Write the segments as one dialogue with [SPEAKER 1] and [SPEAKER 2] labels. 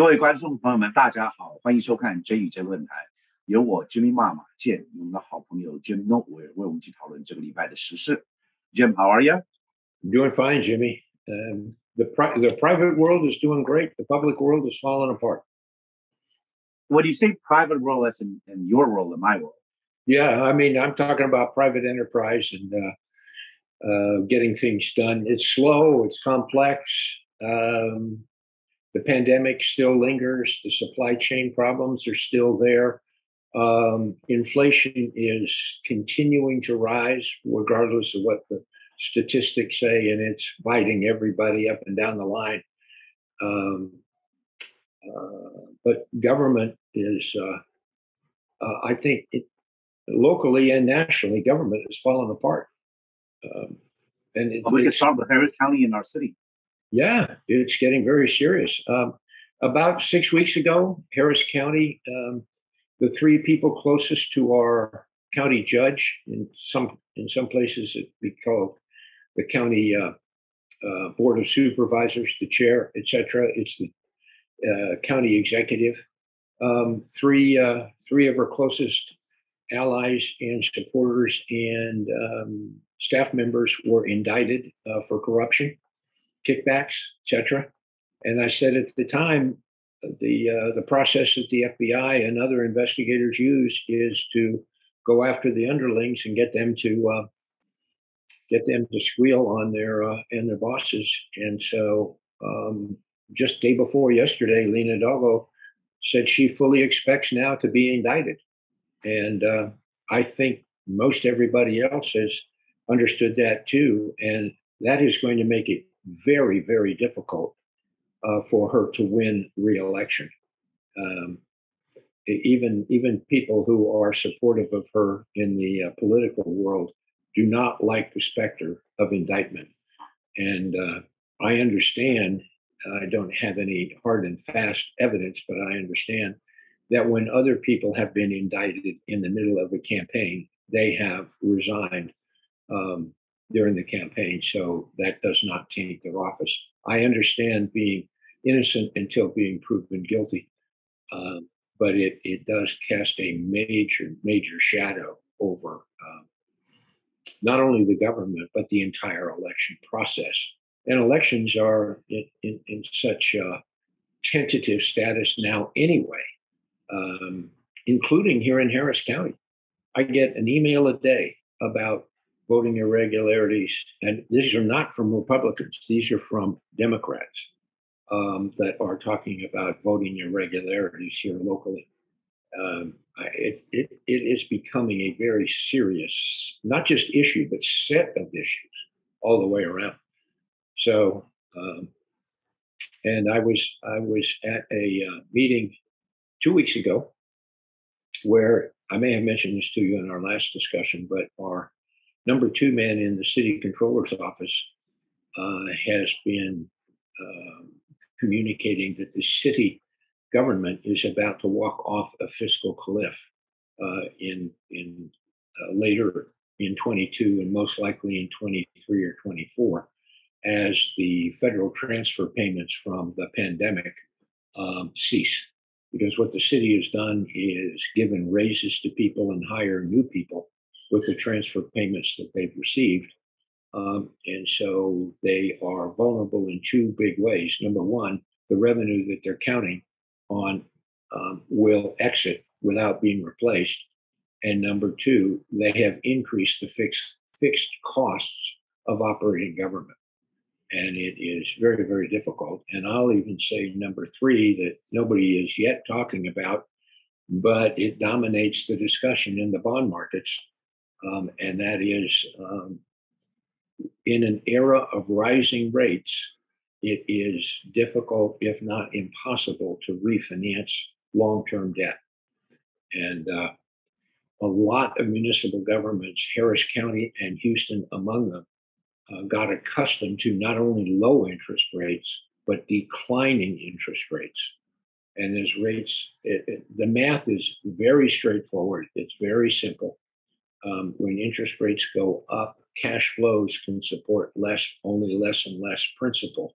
[SPEAKER 1] 各位观众朋友们，大家好，欢迎收看JxJ论坛，由我 Jimmy 马健，我们的好朋友 Jim Noteware 为我们去讨论这个礼拜的时事。Jim, how are you?
[SPEAKER 2] I'm doing fine, Jimmy. The private world is doing great. The public world is falling apart.
[SPEAKER 1] When you say private world, that's in your world and my world.
[SPEAKER 2] Yeah, I mean, I'm talking about private enterprise and getting things done. It's slow. It's complex. The pandemic still lingers. The supply chain problems are still there. Inflation is continuing to rise, regardless of what the statistics say, and it's biting everybody up and down the line. But government is, I think, locally and nationally, government is falling apart.
[SPEAKER 1] And we can start with Harris County in our city.
[SPEAKER 2] Yeah, it's getting very serious. About 6 weeks ago, Harris County, the three people closest to our county judge, in some places it be called the county board of supervisors, the chair, etc. It's the county executive. Three of our closest allies and supporters and staff members were indicted for corruption, kickbacks, etc. And I said at the time, the process that the FBI and other investigators use is to go after the underlings and get them to squeal on their bosses. And so just day before yesterday, Lina Hidalgo said she fully expects now to be indicted. And I think most everybody else has understood that too. And that is going to make it very, very difficult for her to win re-election. Even people who are supportive of her in the political world do not like the specter of indictment. And I understand, I don't have any hard and fast evidence, but I understand that when other people have been indicted in the middle of a campaign, they have resigned during the campaign. So that does not taint their office. I understand being innocent until being proven guilty. But it does cast a major shadow over not only the government, but the entire election process. And elections are in such tentative status now anyway, including here in Harris County. I get an email a day about voting irregularities, and these are not from Republicans. These are from Democrats that are talking about voting irregularities here locally. It is becoming a very serious, not just issue, but set of issues all the way around. So, and I was at a meeting 2 weeks ago where I may have mentioned this to you in our last discussion, but our number 2 man in the city controller's office has been communicating that the city government is about to walk off a fiscal cliff in later in 22 and most likely in 23 or 24 as the federal transfer payments from the pandemic cease. Because what the city has done is given raises to people and hire new people with the transfer payments that they've received. And so they are vulnerable in 2 big ways. Number one, the revenue that they're counting on will exit without being replaced. And number 2, they have increased the fixed costs of operating government. And it is very, very difficult. And I'll even say number 3 that nobody is yet talking about, but it dominates the discussion in the bond markets. And that is in an era of rising rates, it is difficult, if not impossible, to refinance long-term debt. And a lot of municipal governments, Harris County and Houston among them, got accustomed to not only low interest rates, but declining interest rates. And as rates, the math is very straightforward. It's very simple. When interest rates go up, cash flows can support only less and less principal.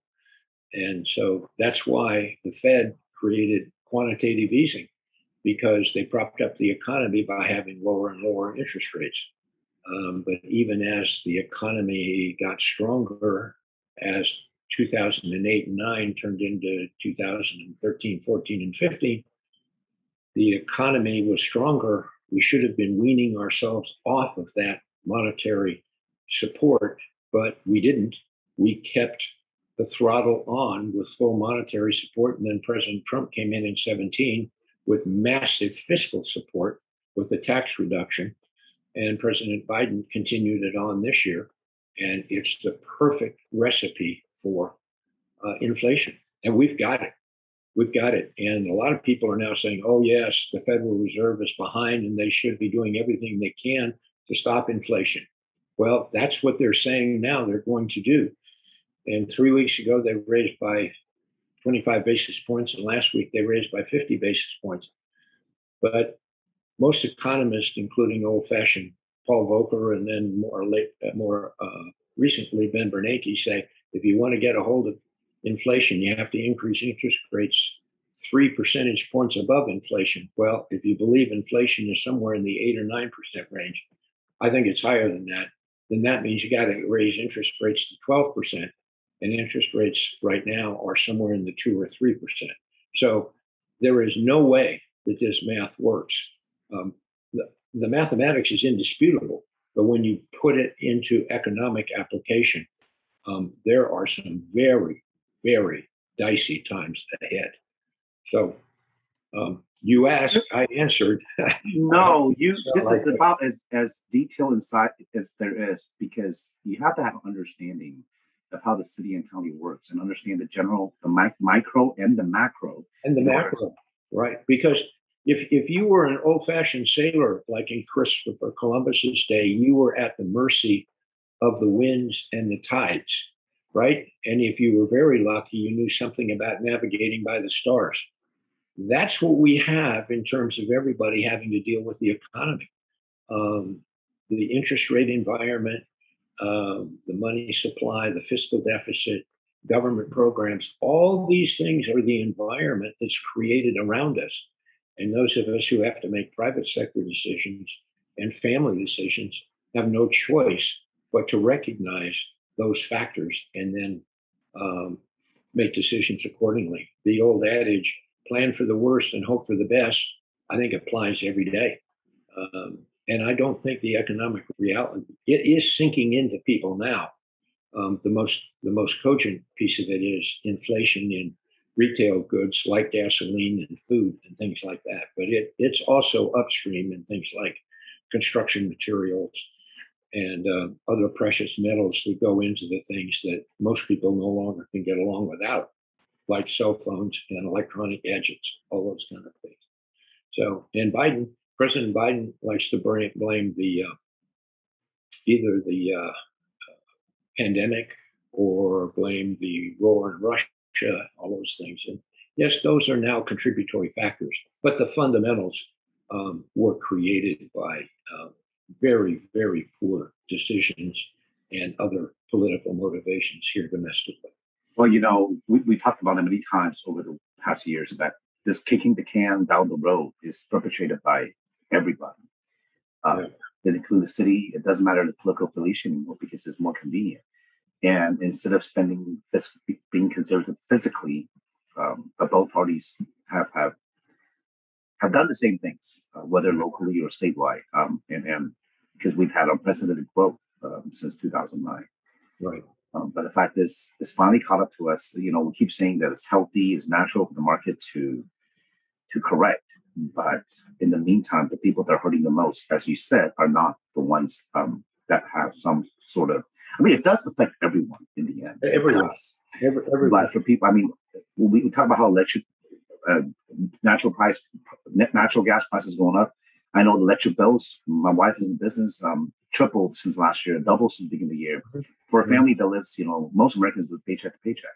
[SPEAKER 2] And so that's why the Fed created quantitative easing because they propped up the economy by having lower and lower interest rates. But even as the economy got stronger, as 2008 and 9 turned into 2013, 14, and 15, the economy was stronger. We should have been weaning ourselves off of that monetary support, but we didn't. We kept the throttle on with full monetary support, and then President Trump came in 17 with massive fiscal support with the tax reduction, and President Biden continued it on this year, and it's the perfect recipe for inflation, and we've got it. We've got it. And a lot of people are now saying, oh, yes, the Federal Reserve is behind and they should be doing everything they can to stop inflation. Well, that's what they're saying now they're going to do. And 3 weeks ago, they raised by 25 basis points. And last week, they raised by 50 basis points. But most economists, including old-fashioned Paul Volcker and then more recently Ben Bernanke, say if you want to get a hold of inflation, you have to increase interest rates 3 percentage points above inflation. Well, if you believe inflation is somewhere in the 8 or 9% range, I think it's higher than that. Then that means you got to raise interest rates to 12%. And interest rates right now are somewhere in the 2 or 3%. So there is no way that this math works. The mathematics is indisputable, but when you put it into economic application, there are some very, very dicey times ahead. So you asked, I answered.
[SPEAKER 1] No, this is about as detailed inside as there is, because you have to have an understanding of how the city and county works and understand the general, the micro and the macro.
[SPEAKER 2] And the macro, right? Because if you were an old-fashioned sailor, like in Christopher Columbus's day, you were at the mercy of the winds and the tides, right? And if you were very lucky, you knew something about navigating by the stars. That's what we have in terms of everybody having to deal with the economy. The interest rate environment, the money supply, the fiscal deficit, government programs, all these things are the environment that's created around us. And those of us who have to make private sector decisions and family decisions have no choice but to recognize those factors and then make decisions accordingly. The old adage, plan for the worst and hope for the best, I think applies every day. And I don't think the economic reality, it is sinking into people now. The most cogent piece of it is inflation in retail goods like gasoline and food and things like that. But it's also upstream in things like construction materials and other precious metals that go into the things that most people no longer can get along without, like cell phones and electronic gadgets, all those kind of things. So, and President Biden likes to blame either the pandemic or blame the war in Russia, all those things. And yes, those are now contributory factors, but the fundamentals were created by very, very poor decisions and other political motivations here domestically.
[SPEAKER 1] Well, you know, we talked about it many times over the past years that this kicking the can down the road is perpetrated by everybody. It includes the city. It doesn't matter the political affiliation anymore because it's more convenient. And instead of being conservative physically, but both parties have done the same things, whether locally or statewide, and because we've had unprecedented growth since 2009.
[SPEAKER 2] Right.
[SPEAKER 1] But the fact is, it's finally caught up to us. You know, we keep saying that it's healthy, it's natural for the market to correct. But in the meantime, the people that are hurting the most, as you said, are not the ones that have some sort of. I mean, it does affect everyone in the end.
[SPEAKER 2] Everyone.
[SPEAKER 1] But for people, I mean, we talk about how natural gas prices going up. I know the electric bills. My wife is in business, tripled since last year, doubled since the beginning of the year. For a family that lives, you know, most Americans live paycheck to paycheck.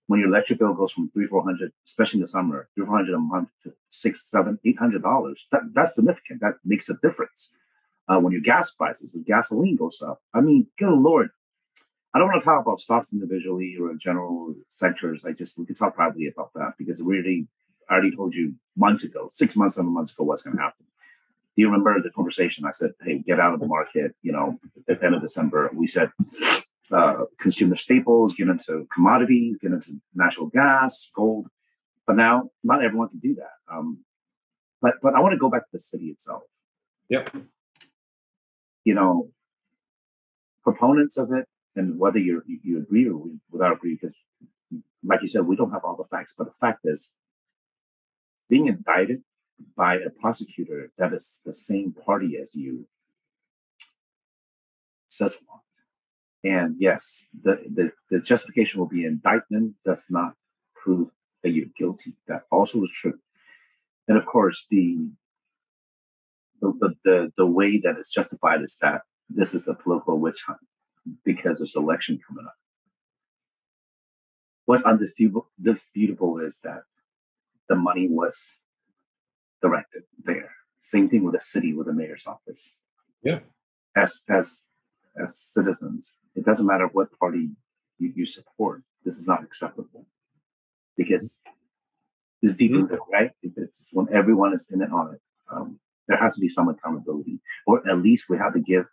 [SPEAKER 1] When your electric bill goes from $300-400, especially in the summer, $300 a month to $600-800, that's significant. That makes a difference. When your gas prices, if gasoline goes up, I mean, good Lord, I don't want to talk about stocks individually or in general sectors. We could talk privately about that because really, I already told you months ago, 6 months, 7 months ago, what's going to happen. Do you remember the conversation? I said, hey, get out of the market, at the end of December. We said consumer staples, get into commodities, get into natural gas, gold. But now, not everyone can do that. But I want to go back to the city itself.
[SPEAKER 2] Yep.
[SPEAKER 1] Proponents of it, and whether you agree or without agree, because like you said, we don't have all the facts. But the fact is, being indicted by a prosecutor that is the same party as you says a lot. And yes, the justification will be indictment does not prove that you're guilty. That also is true. And of course, the way that it's justified is that this is a political witch hunt because there's election coming up. What's undisputable is that the money was directed there. Same thing with the city, with the mayor's office.
[SPEAKER 2] Yeah.
[SPEAKER 1] As citizens, it doesn't matter what party you support. This is not acceptable because it's deep rooted, right? It's when everyone is in it on it. There has to be some accountability, or at least we have to give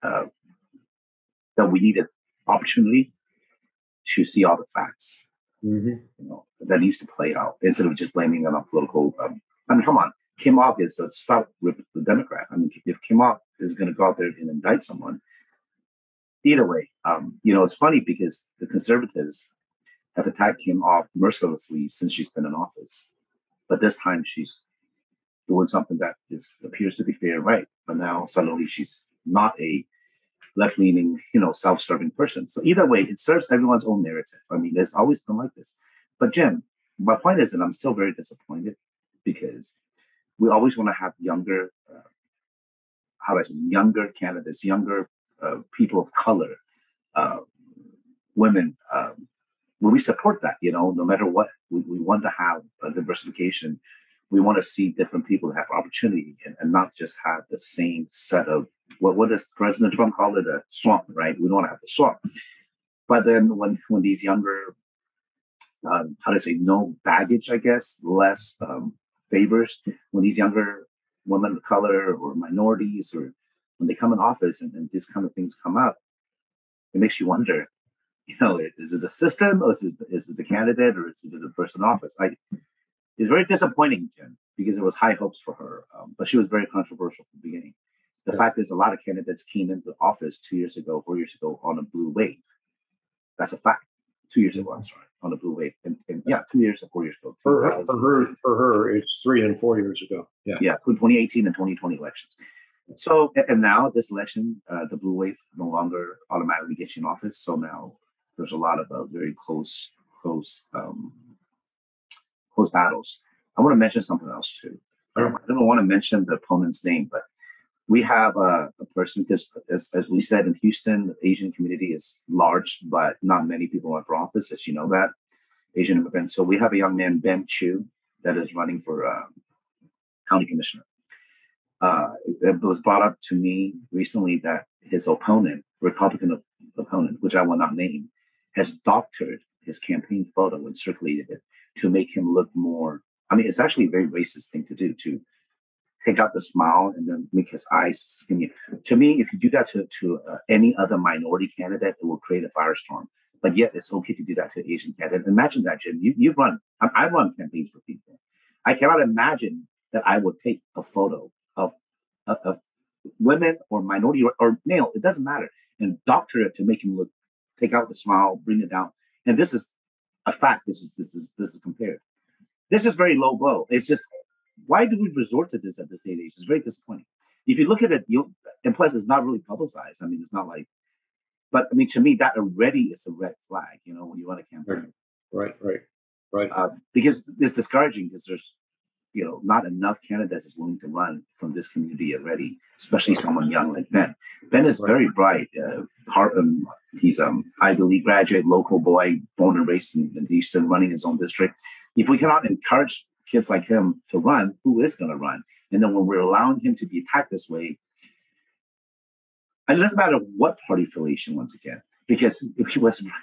[SPEAKER 1] that we need an opportunity to see all the facts. That needs to play out instead of just blaming it on political. Come on, Kim Ock is a stout Democrat. If Kim Ock is going to go out there and indict someone, either way, it's funny because the conservatives have attacked Kim Ock mercilessly since she's been in office, but this time she's doing something that appears to be fair and right. But now suddenly she's not a left-leaning, self-serving person. So either way, it serves everyone's own narrative. It's always been like this. But Jim, my point is that I'm still very disappointed because we always want to have younger, younger candidates, younger people of color, women. When we support that, no matter what, we want to have a diversification. We want to see different people have opportunity and not just have the same set of what does President Trump call it, a swamp, right? We don't want to have the swamp. But then when these younger, no baggage, I guess, less favors, when these younger women of color or minorities, or when they come in office and these kind of things come up, it makes you wonder, is it the system, or is it the candidate, or is it the person in office? It's very disappointing, Jim, because there was high hopes for her, but she was very controversial from the beginning. The fact is, a lot of candidates came into office 2 years ago, 4 years ago on a blue wave. That's a fact. 2 years ago, I'm sorry, on a blue wave. And 2 years or 4 years ago.
[SPEAKER 2] For her, it's 3 and 4 years ago. Yeah,
[SPEAKER 1] 2018 and 2020 elections. So, and now this election, the blue wave no longer automatically gets you in office. So now there's a lot of very close battles. I want to mention something else too. I don't want to mention the opponent's name, but we have a person, because as we said in Houston, the Asian community is large, but not many people run for office, as you know that, Asian immigrants. So we have a young man, Ben Chu, that is running for county commissioner. It was brought up to me recently that his opponent, Republican opponent, which I will not name, has doctored his campaign photo and circulated it to make him look more. It's actually a very racist thing to do, to take out the smile and then make his eyes skinny. To me, if you do that to any other minority candidate, it will create a firestorm. But yet it's okay to do that to an Asian candidate. Imagine that, Jim. You've run, I run campaigns for people. I cannot imagine that I would take a photo of women or minority or male, it doesn't matter, and doctor it to make him look, take out the smile, bring it down. And this is a fact. This is compared. This is very low blow. It's just, why do we resort to this at this day and age? It's very disappointing. If you look at it, and plus it's not really publicized. It's not like, but to me, that already is a red flag, when you run a campaign.
[SPEAKER 2] Right.
[SPEAKER 1] Because it's discouraging because there's, not enough candidates is willing to run from this community already, especially someone young like Ben. Ben is very bright. He's Ivy League graduate, local boy, born and raised in Houston, running his own district. If we cannot encourage kids like him to run, who is going to run? And then when we're allowing him to be attacked this way, and it doesn't matter what party affiliation, once again, because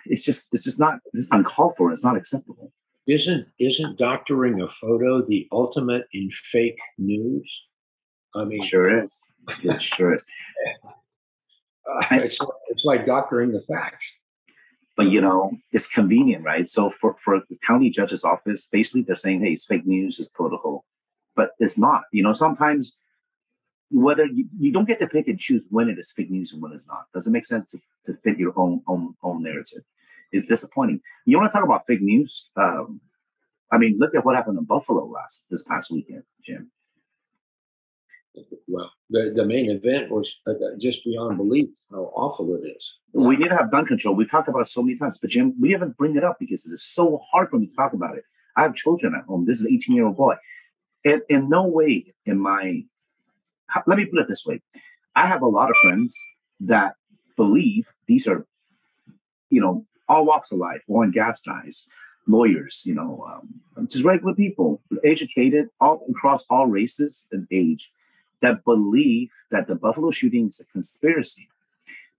[SPEAKER 1] it's just not, it's uncalled for. It's not acceptable.
[SPEAKER 2] Isn't doctoring a photo the ultimate in fake news? I mean,
[SPEAKER 1] sure is. It sure is.
[SPEAKER 2] It's like doctoring the facts.
[SPEAKER 1] But it's convenient, right? So for the county judge's office, basically they're saying, hey, it's fake news, it's political, but it's not. Sometimes whether you don't get to pick and choose when it is fake news and when it's not. Doesn't make sense to fit your own narrative. It's disappointing. You want to talk about fake news? Look at what happened in Buffalo this past weekend, Jim.
[SPEAKER 2] Well, the main event was just beyond belief how awful it is.
[SPEAKER 1] We need to have gun control. We've talked about it so many times, but Jim, we haven't bring it up because it's so hard for me to talk about it. I have children at home. This is an 18-year-old boy. And in no way let me put it this way. I have a lot of friends that believe these are, all walks of life, oil and gas guys, lawyers, just regular people, educated all across all races and age, that believe that the Buffalo shooting is a conspiracy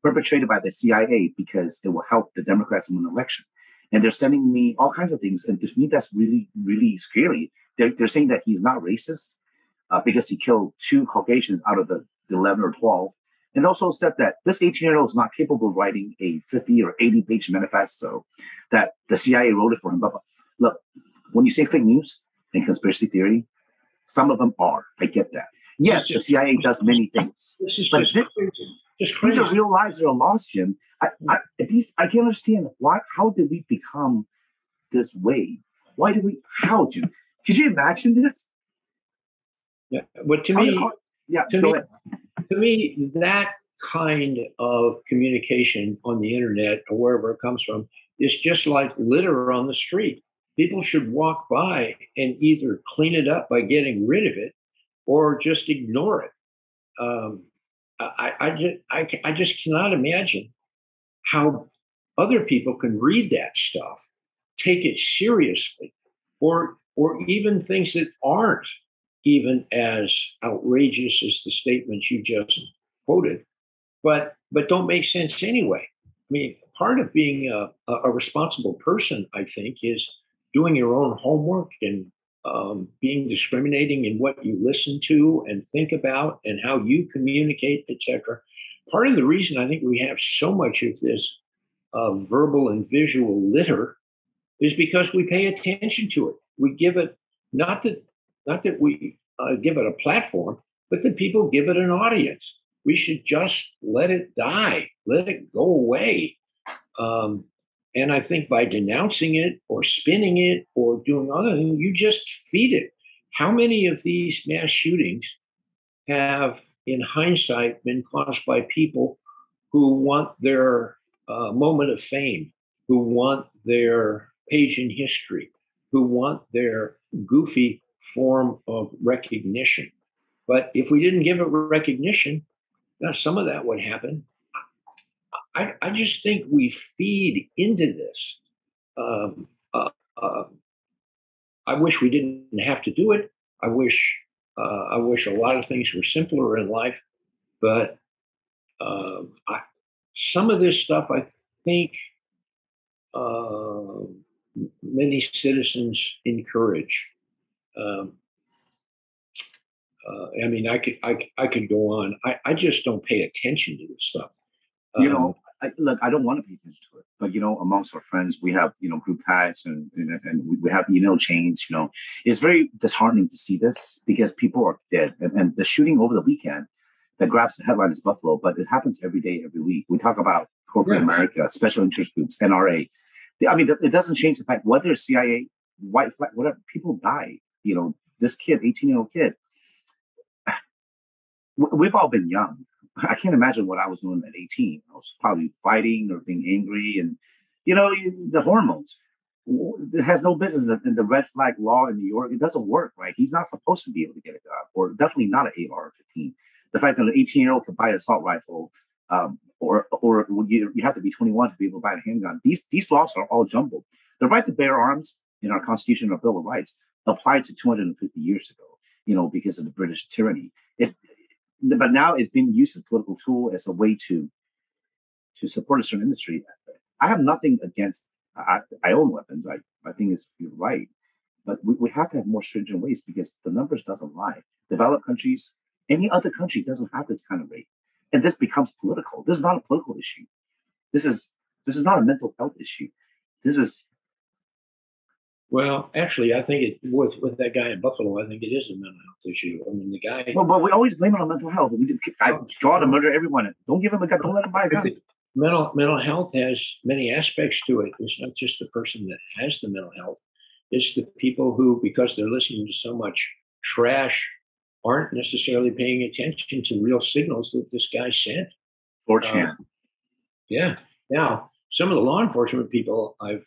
[SPEAKER 1] perpetrated by the CIA because it will help the Democrats win an election. And they're sending me all kinds of things. And to me, that's really, really scary. They're saying that he's not racist because he killed 2 Caucasians out of the 11 or 12. And also said that this 18-year-old is not capable of writing a 50 or 80-page manifesto, that the CIA wrote it for him. But look, when you say fake news and conspiracy theory, some of them are. I get that. Yes, the CIA does many things. But these are real lives that are lost, Jim. I can't understand how did we become this way? How, Jim? Could you imagine this?
[SPEAKER 2] Yeah, but to me, that kind of communication on the internet or wherever it comes from is just like litter on the street. People should walk by and either clean it up by getting rid of it or just ignore it. I just cannot imagine how other people can read that stuff, take it seriously, or even things that aren't even as outrageous as the statements you just quoted, but don't make sense anyway. I mean, part of being a responsible person, I think, is doing your own homework and being discriminating in what you listen to and think about and how you communicate, etc. Part of the reason I think we have so much of this verbal and visual litter is because we pay attention to it. We give it not that we give it a platform, but that people give it an audience. We should just let it die, let it go away. And I think by denouncing it or spinning it or doing other things, you just feed it. How many of these mass shootings have, in hindsight, been caused by people who want their moment of fame, who want their page in history, who want their goofy form of recognition? But if we didn't give it recognition, now some of that would happen. I just think we feed into this. I wish we didn't have to do it. I wish a lot of things were simpler in life, but some of this stuff, I think, many citizens encourage. I could go on. I just don't pay attention to this stuff.
[SPEAKER 1] I don't want to pay attention to it, but amongst our friends, we have group chats and we have email chains. It's very disheartening to see this because people are dead, and the shooting over the weekend that grabs the headline is Buffalo, but it happens every day, every week. We talk about corporate America, special interest groups, NRA. It doesn't change the fact whether CIA, white flag, whatever. People die. This kid, 18-year-old kid. We've all been young. I can't imagine what I was doing at 18. I was probably fighting or being angry, and the hormones. It has no business in the red flag law in New York. It doesn't work, right? He's not supposed to be able to get a gun, or definitely not an AR-15. The fact that an 18-year-old can buy an assault rifle, or you have to be 21 to be able to buy a handgun. These laws are all jumbled. The right to bear arms in our Constitution or Bill of Rights applied to 250 years ago, because of the British tyranny. But now it's being used as a political tool, as a way to support a certain industry. I have nothing against. I own weapons. I think you're right. But we have to have more stringent ways because the numbers doesn't lie. Developed countries, any other country doesn't have this kind of rate. And this becomes political. This is not a political issue. This is not a mental health issue. This is.
[SPEAKER 2] Well, actually, I think with that guy in Buffalo, I think it is a mental health issue. I mean, the guy.
[SPEAKER 1] Well, but we always blame it on mental health. I draw to murder everyone. Don't give him a gun. Don't let him buy a gun.
[SPEAKER 2] Mental health has many aspects to it. It's not just the person that has the mental health. It's the people who, because they're listening to so much trash, aren't necessarily paying attention to real signals that this guy sent.
[SPEAKER 1] 4chan.
[SPEAKER 2] Yeah. Now, some of the law enforcement people I've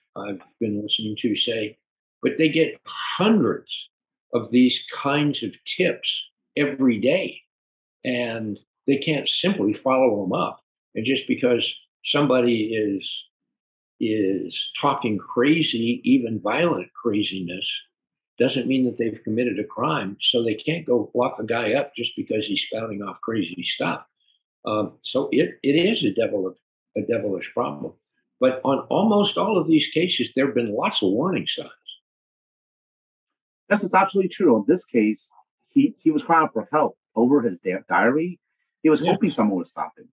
[SPEAKER 2] been listening to say, but they get hundreds of these kinds of tips every day, and they can't simply follow them up. And just because somebody is talking crazy, even violent craziness, doesn't mean that they've committed a crime. So they can't go lock a guy up just because he's spouting off crazy stuff. So it is a devilish problem. But on almost all of these cases, there have been lots of warning signs.
[SPEAKER 1] This is absolutely true. In this case, he was crying for help over his diary. He was hoping someone would stop him.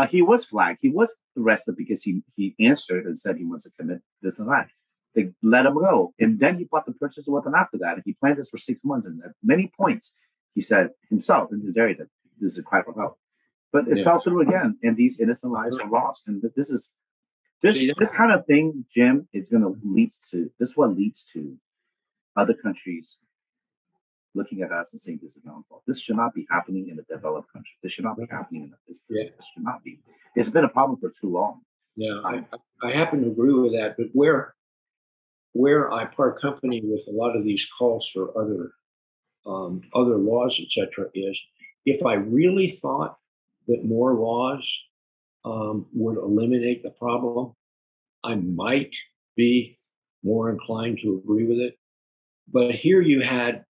[SPEAKER 1] He was flagged. He was arrested because he answered and said he wants to commit this and that. They let him go. And then he bought the purchase weapon after that. And he planned this for 6 months. And at many points, he said himself in his diary that this is a cry for help. But it fell through again. And these innocent lives were lost. And this kind of thing, Jim, is going to leads to other countries looking at us and saying this is not fault. This should not be happening in a developed country. This should not be happening in this should not be. It's been a problem for too long.
[SPEAKER 2] Yeah, I happen to agree with that. But where I part company with a lot of these calls for other laws, etc., is if I really thought that more laws would eliminate the problem, I might be more inclined to agree with it. But here you had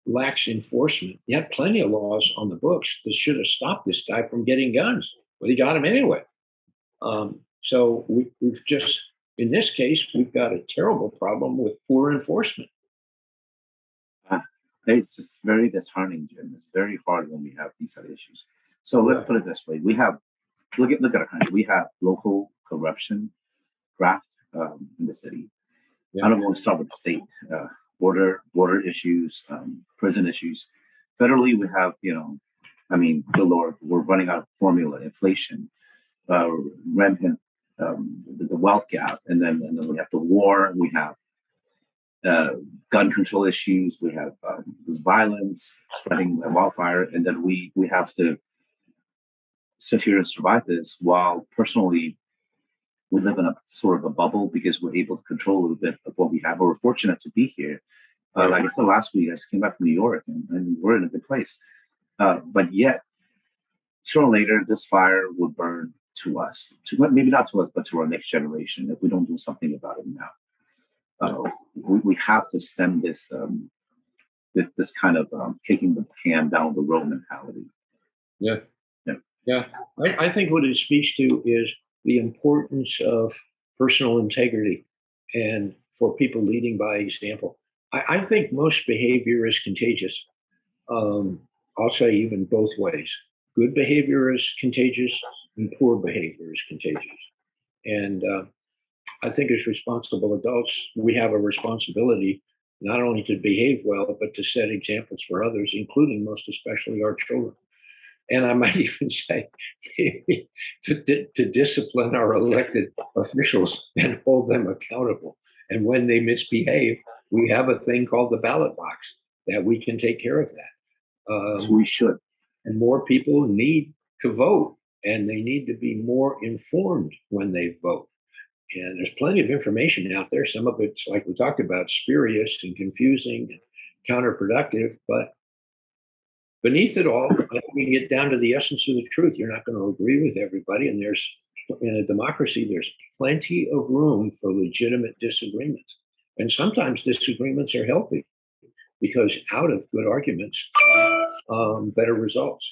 [SPEAKER 2] lax enforcement. You had plenty of laws on the books that should have stopped this guy from getting guns, but he got them anyway. So we've just, in this case, we've got a terrible problem with poor enforcement.
[SPEAKER 1] It's just very disheartening, Jim. It's very hard when we have these other issues. So let's put it this way: we have look at our country. We have local corruption graft in the city. Yeah. I don't want to start with the state. Border issues, prison issues. Federally, we have, good Lord, we're running out of formula, inflation, rampant, the wealth gap, and then we have the war. We have gun control issues. We have this violence spreading like wildfire, and then we have to sit here and survive this while personally we live in a sort of a bubble because we're able to control a little bit of what we have. We're fortunate to be here. Like I said last week, I just came back from New York and we're in a good place. But yet, sooner or later, this fire will burn to us, maybe not to us, but to our next generation if we don't do something about it now. We have to stem this this kind of kicking the can down the road mentality.
[SPEAKER 2] Yeah. I think what it speaks to is the importance of personal integrity and for people leading by example. I think most behavior is contagious. I'll say even both ways. Good behavior is contagious and poor behavior is contagious. And I think as responsible adults, we have a responsibility not only to behave well, but to set examples for others, including most especially our children. And I might even say maybe to discipline our elected officials and hold them accountable. And when they misbehave, we have a thing called the ballot box that we can take care of that.
[SPEAKER 1] So we should.
[SPEAKER 2] And more people need to vote, and they need to be more informed when they vote. And there's plenty of information out there. Some of it's, like we talked about, spurious and confusing and counterproductive, but beneath it all, I think we can get down to the essence of the truth. You're not going to agree with everybody. And in a democracy, there's plenty of room for legitimate disagreements. And sometimes disagreements are healthy because out of good arguments, better results.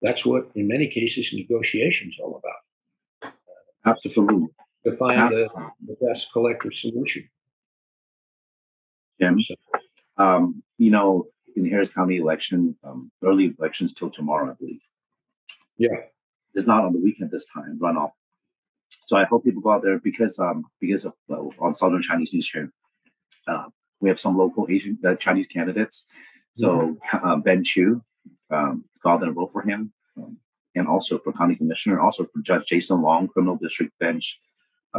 [SPEAKER 2] That's what, in many cases, negotiation is all about.
[SPEAKER 1] Absolutely.
[SPEAKER 2] To find the best collective solution.
[SPEAKER 1] Jim.
[SPEAKER 2] So,
[SPEAKER 1] in Harris County election, early elections till tomorrow, I believe.
[SPEAKER 2] yeah.
[SPEAKER 1] It's not on the weekend this time, runoff. So I hope people go out there because of on Southern Chinese News here, we have some local Asian Chinese candidates. So Ben Chu, go out there and vote for him, and also for county commissioner, also for Judge Jason Long, criminal district bench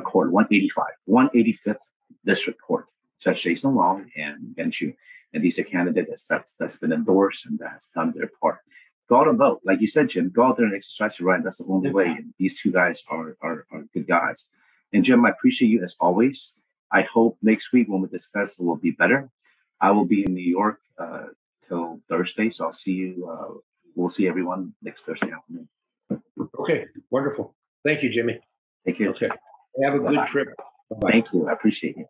[SPEAKER 1] court 185th district court, Judge Jason Long and Ben Chu, and these are candidates that's been endorsed and that's done their part. Go out and vote. Like you said, Jim, go out there and exercise your right. That's the only way. And these two guys are good guys. And Jim, I appreciate you as always. I hope next week when we discuss it will be better. I will be in New York till Thursday. So I'll see you. We'll see everyone next Thursday afternoon.
[SPEAKER 2] Okay, wonderful. Thank you, Jimmy.
[SPEAKER 1] Thank you.
[SPEAKER 2] Okay. Have a good trip. Bye-bye.
[SPEAKER 1] Thank you. I appreciate it.